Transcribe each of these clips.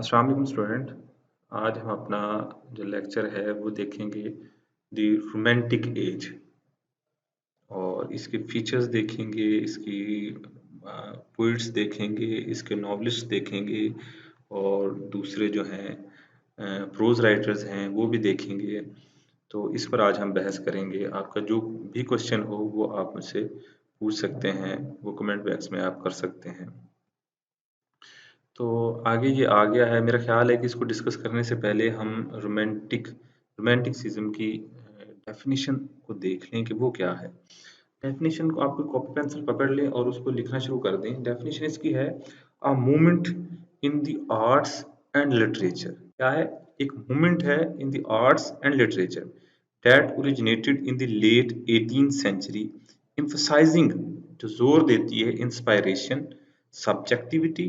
अस्सलाम वालेकुम स्टूडेंट। आज हम अपना जो लेक्चर है वो देखेंगे द रोमांटिक एज और इसके फीचर्स देखेंगे, इसकी पोइट्स देखेंगे, इसके नॉवलिस्ट देखेंगे और दूसरे जो हैं प्रोज राइटर्स हैं वो भी देखेंगे। तो इस पर आज हम बहस करेंगे। आपका जो भी क्वेश्चन हो वो आप मुझसे पूछ सकते हैं, वो कमेंट बॉक्स में आप कर सकते हैं। तो आगे ये आ गया है, मेरा ख्याल है कि इसको डिस्कस करने से पहले हम रोमांटिसिज्म की डेफिनेशन को देख लें कि वो क्या है। डेफिनेशन को आप कॉपी पेंसिल पकड़ लें और उसको लिखना शुरू कर दें। डेफिनेशन इसकी है a movement in the arts and literature. क्या है? एक मूवमेंट है in the arts and literature that originated in the late 18th century, emphasizing, जो जोर देती है, inspiration, subjectivity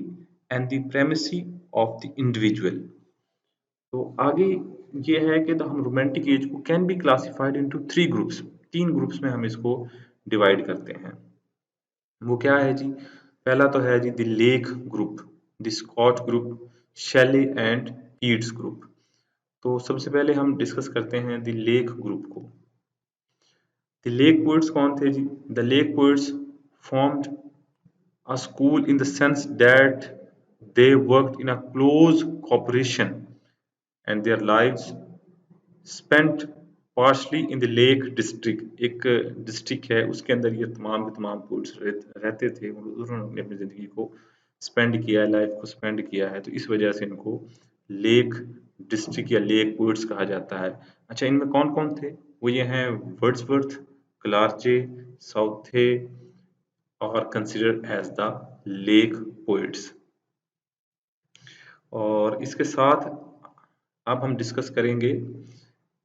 and the primacy of the individual. तो आगे ये है कि हम रोमांटिक एज को can be classified into three groups. तीन ग्रुप्स में हम इसको डिवाइड करते हैं। वो क्या है जी? पहला तो है जी the lake group, the Scott group, Shelley and Keats group. तो सबसे पहले हम डिस्कस करते हैं द लेक ग्रुप को। द लेक पोइट्स कौन थे जी? The lake poets formed a school in the sense that they worked in a close cooperation and their lives spent partially in the lake district। एक district है उसके अंदर ये तमाम के तमाम पोइट्स रहते थे। उन्होंने अपनी ज़िंदगी को स्पेंड किया है, लाइफ को स्पेंड किया है, तो इस वजह से इनको लेक डिस्ट्रिक्ट या लेक पोइट्स कहा जाता है। अच्छा, इनमें कौन कौन थे? वो ये हैं वर्ड्सवर्थ, क्लार्चे, साउथे और considered as the lake poets. और इसके साथ अब हम डिस्कस करेंगे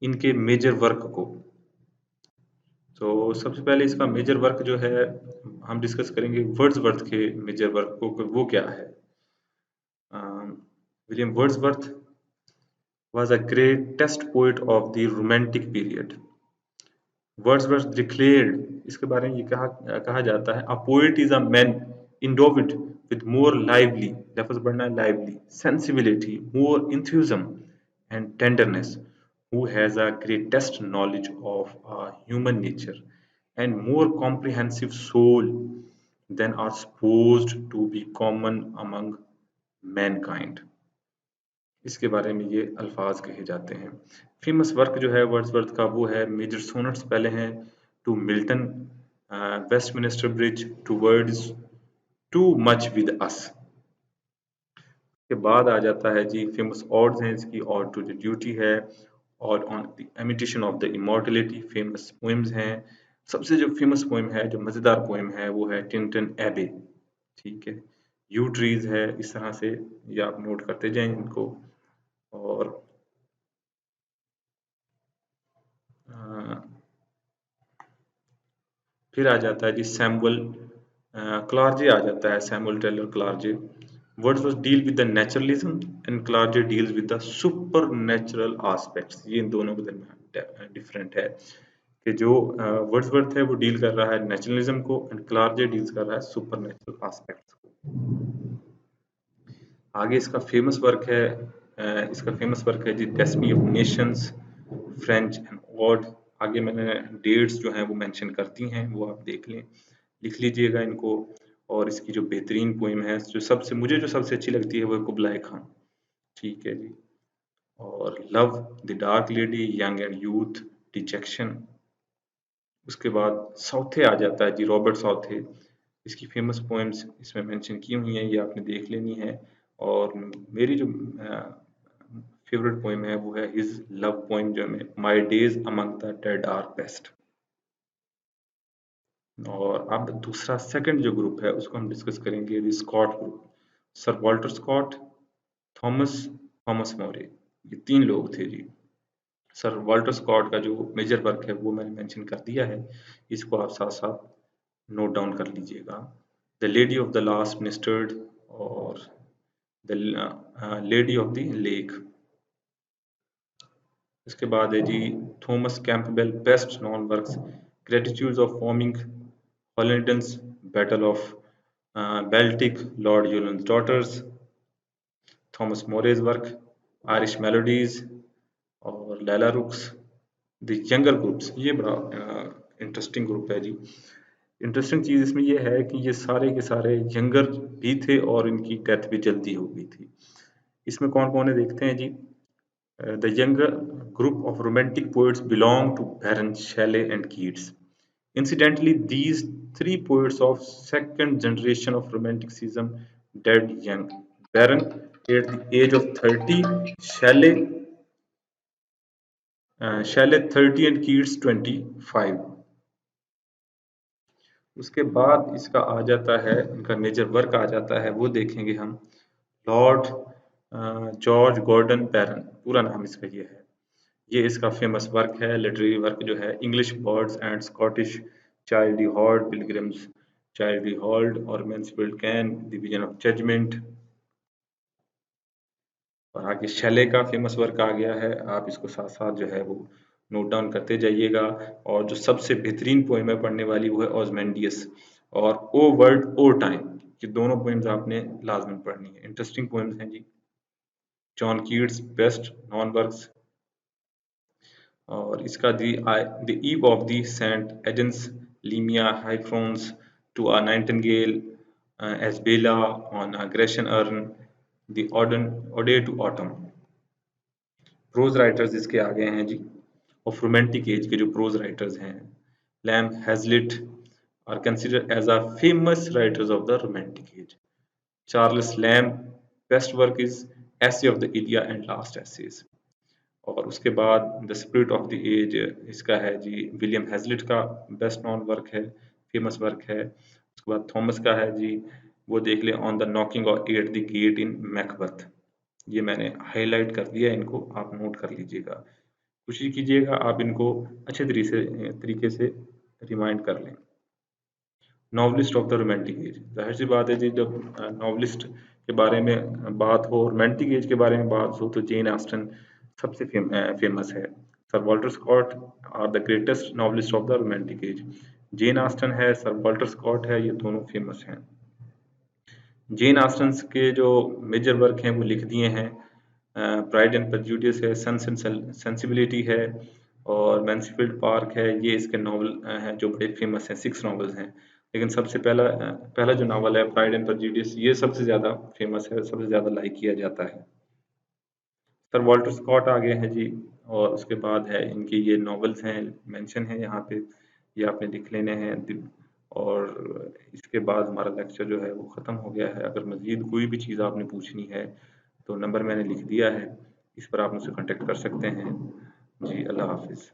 इनके मेजर वर्क को। तो सबसे पहले इसका मेजर वर्क जो है हम डिस्कस करेंगे वर्ड्सवर्थ के मेजर वर्क को, वो क्या है। William Wordsworth was a greatest poet of the romantic period। Wordsworth declared, इसके बारे में ये कहा जाता है, a poet is a man endowed with more lively, लफ्ज बढ़ना है lively, sensibility, more enthusiasm and tenderness, who has a greatest knowledge of human nature and more comprehensive soul than are supposed to be common among mankind। इसके बारे में ये अल्फाज कहे जाते हैं। फेमस वर्क जो है वर्ड्सवर्थ का वो है मेजर सोनेट्स। पहले हैं to Milton, Westminster Bridge, to words, too much with us. के बाद आ जाता है जी फेमस ऑड्स हैं इसकी, ऑड टू द ड्यूटी है, odd on the imitation of the immortality. Famous poems हैं, सबसे जो फेमस पोएम है, जो मज़ेदार पोएम है, वो है टिंटन एबे। ठीक है, यू ट्रीज है। इस तरह से ये आप नोट करते जाएं इनको। और फिर आ जाता है जी सैमुअल क्लार्जे आ जाता है, Samuel Taylor Coleridge. Wordsworth deal with the naturalism and Coleridge deals with the super natural aspects. ये इन दोनों के दरमियान डिफरेंट है कि जो वर्ड्सवर्थ है वो डील कर रहा है नेचुरलिज्म को एंड क्लार्जे डील्स कर रहा है सुपर नेचुरल आस्पेक्ट्स को। आगे इसका फेमस वर्क है जी destiny of nations, French and ode. आगे मैंने डेट्स जो हैं वो मेंशन करती हैं, वो आप देख लें, लिख लीजिएगा इनको। और इसकी जो बेहतरीन पोइम है, जो सबसे अच्छी लगती है वो है कुबलाई खान। ठीक है जी। और love, the dark lady, young and youth, detection. उसके बाद साउथे आ जाता है जी, रॉबर्ट साउथे। इसकी फेमस पोएम्स इसमें मेंशन की हुई हैं, ये आपने देख लेनी है। और मेरी जो फेवरेट पोएम है वो है हिज लव पोएम, जो है my days among the dead are best. और अब दूसरा सेकंड जो ग्रुप है उसको हम डिस्कस करेंगे, the Scott group. Sir Walter Scott, Thomas Moore, ये तीन लोग थे जी। सर वॉल्टर स्कॉट का जो मेजर वर्क है वो मैंने मेंशन कर दिया है, इसको आप साथ साथ नोट डाउन कर लीजिएगा। The lady of the last minstrel और the lady of the lake. इसके बाद है जी Thomas Campbell, best known works, gratitudes of forming, हॉलिडन्स, battle of Baltic, lord Ullin's daughters. Thomas Moore's work, Irish melodies और Lalla Rookh, the younger groups. ये बड़ा interesting group है जी। Interesting चीज़ इसमें ये है कि ये सारे के सारे यंगर भी थे और इनकी डेथ भी जल्दी हो गई थी। इसमें कौन कौन है देखते हैं जी। The younger group of romantic poets belong to Byron, Shelley and Keats. Incidentally, these three poets of second generation of Romanticism died young. Baron at the age of 30, Shelley, Shelley 30 and Keats 25. उसके बाद इसका आ जाता है, इनका major work आ जाता है, वो देखेंगे हम। लॉर्ड जॉर्ज गॉर्डन बैरन, पूरा नाम इसका ये है। ये इसका फेमस वर्क है, लिटरेरी वर्क जो है, English bards and Scottish Childe Harold pilgrims, Childe Harold और Mansfield Cain, division of judgement. और आगे शैले का फेमस वर्क आ गया है, आप इसको साथ साथ जो है वो नोट डाउन करते जाइएगा। और जो सबसे बेहतरीन पोएम है पढ़ने वाली वो है ऑजमेंडियस और ओ वर्ल्ड ओ टाइम। ये दोनों पोएम्स आपने लाजमन पढ़नी है, इंटरेस्टिंग पोएम्स हैं जी। John Keats best known works. और इसका the eve of the saint Agnes Lamia Hyperion to a nightingale Isabella on a Grecian urn the ode to autumn. Prose writers इसके आगे हैं जी, ऑफ रोमांटिक एज के जो prose writers हैं, Lamb Hazlitt are considered as a famous writers of the romantic age. Charles Lamb best work is essay of the Elia and last essays. और उसके बाद the spirit of the age इसका है जी, William Hazlitt का best known work है, famous work है। उसके बाद थॉमस का है जी, वो देख लें, on the knocking at the get in मैकबथ। ये मैंने हाईलाइट कर दिया, इनको आप नोट कर लीजिएगा, कोशिश कीजिएगा आप इनको अच्छे तरीके से रिमाइंड कर लें। Novelist of the romantic as, जाहिर सी बात है जी, जब नॉवलिस्ट के बारे में बात हो, रोमांटिक एज के बारे में बात हो, तो जेन ऑस्टन सबसे फेमस है। Sir Walter Scott are the greatest novelist of the romantic age. Jane Austen है, सर वॉल्टर स्कॉट है, ये दोनों फेमस हैं। जेन ऑस्टन के जो मेजर वर्क हैं वो लिख दिए हैं, प्राइड एंड प्रेजुडिस है, सेंस एंड सेंसिबिलिटी है और मैंसफील्ड पार्क है। ये इसके नावल हैं जो बड़े फेमस हैं, 6 नावल्स हैं। लेकिन सबसे पहला जो नावल है प्राइड एंड प्रेजुडिस, ये सबसे ज़्यादा फेमस है, सबसे ज़्यादा लाइक किया जाता है। सर वॉल्टर स्कॉट आ गए हैं जी, और उसके बाद है इनके ये नॉवेल्स हैं, मेंशन है यहाँ पे, ये आपने लिख लेने हैं। और इसके बाद हमारा लेक्चर जो है वो ख़त्म हो गया है। अगर मज़ीद कोई भी चीज़ आपने पूछनी है तो नंबर मैंने लिख दिया है, इस पर आप मुझसे कांटेक्ट कर सकते हैं जी। अल्लाह हाफिज़।